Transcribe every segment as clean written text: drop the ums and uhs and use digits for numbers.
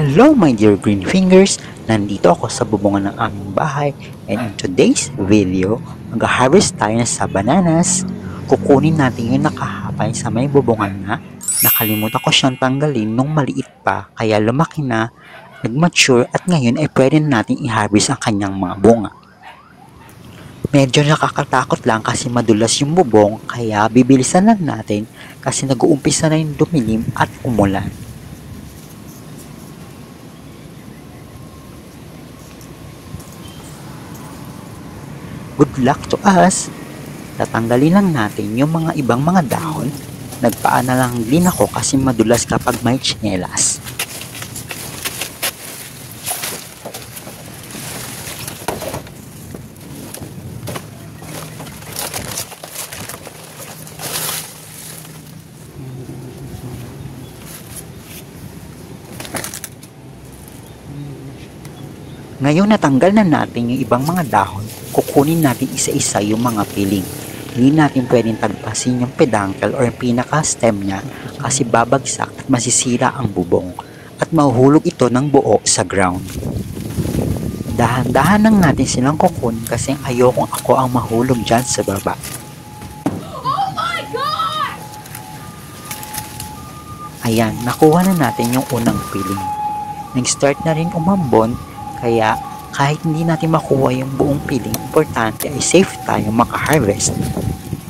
Hello my dear green fingers! Nandito ako sa bubungan ng aming bahay and in today's video, mag-harvest tayo sa bananas. Kukunin natin yung nakahapay sa may bubungan na. Nakalimutan ko siyang tanggalin nung maliit pa kaya lumaki na, nag-mature at ngayon ay pwede natin i-harvest ang kanyang mga bunga. Medyo nakakatakot lang kasi madulas yung bubong kaya bibilisan lang natin kasi nag-uumpisa na yung dumilim at umulan. Good luck to us! Tatanggalin lang natin yung mga ibang mga dahon. Nagpaan na lang din ako kasi madulas kapag may tsinelas. Ngayon natanggal na natin yung ibang mga dahon, kukunin natin isa-isa yung mga piling. Hindi natin pwedeng tagpasin yung peduncle or yung pinaka-stem niya kasi babagsak at masisira ang bubong at mahuhulog ito ng buo sa ground. Dahan-dahan lang natin silang kukunin kasi ayokong ako ang mahulog dyan sa baba. Oh my God! Ayan, nakuha na natin yung unang piling. Nag-start na rin umambon. Kaya kahit hindi natin makuha yung buong piling, importante ay safe tayo maka-harvest.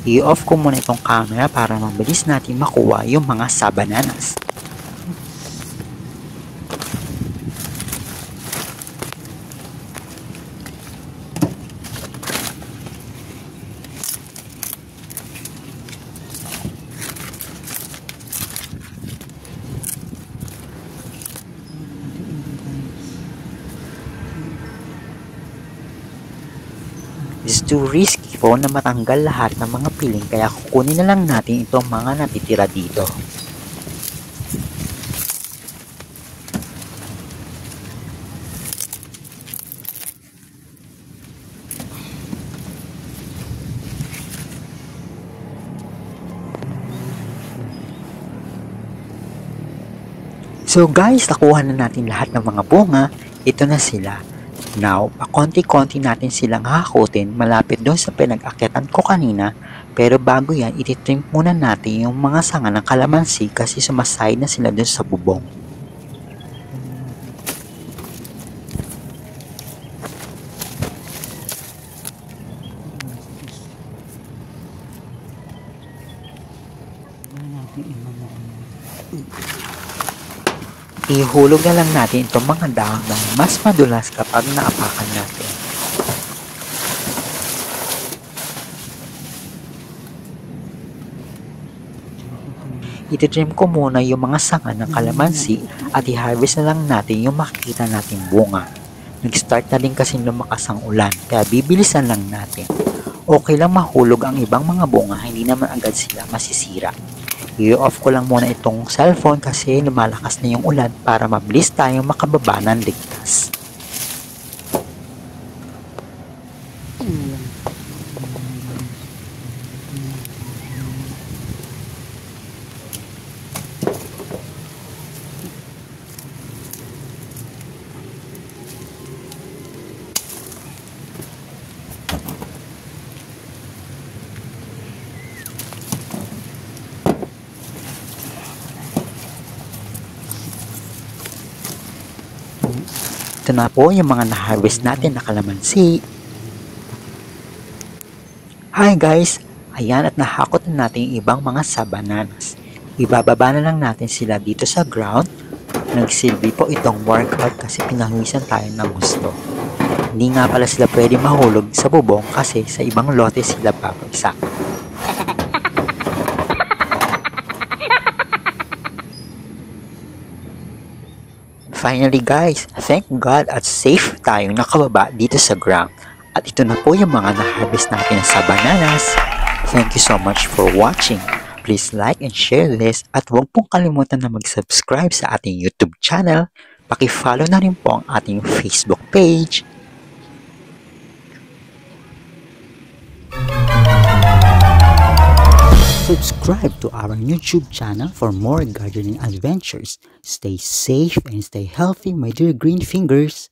I-off ko muna itong camera para mabilis natin makuha yung mga bananas. It's too risky po na matanggal lahat ng mga piling kaya kukunin na lang natin itong mga natitira dito. So guys, nakuha na natin lahat ng mga bunga. Ito na sila. Now, pakonti-konti natin silang hakutin malapit doon sa pinag-akyatan ko kanina. Pero bago yan, ititrim muna natin yung mga sanga ng kalamansi kasi sumaside na sila doon sa bubong. Ihulog na lang natin itong mga dahon na mas madulas kapag naapakan natin. Ititrim ko muna yung mga sanga ng kalamansi at i-harvest na lang natin yung makikita nating bunga. Nag-start na rin kasi lumakas ang ulan kaya bibilisan lang natin. Okay lang mahulog ang ibang mga bunga, hindi naman agad sila masisira. I-off ko lang muna itong cellphone kasi lumalakas na yung ulan para mabilis tayong makababa ng ligtas. Ito na po yung mga na-harvest natin na kalamansi. Hi guys! Ayan at nahakot na natin yung ibang mga bananas. Ibababa na lang natin sila dito sa ground. Nagsilbi po itong workout kasi pinahuwisan tayo ng gusto. Hindi nga pala sila pwede mahulog sa bubong kasi sa ibang lote sila babagsak. Finally guys, thank God at safe tayong nakababa dito sa ground. At ito na po yung mga na-harvest natin sa bananas. Thank you so much for watching. Please like and share this at huwag pong kalimutan na mag-subscribe sa ating YouTube channel. Paki-follow na rin po ang ating Facebook page. Subscribe to our YouTube channel for more gardening adventures. Stay safe and stay healthy, my dear green fingers.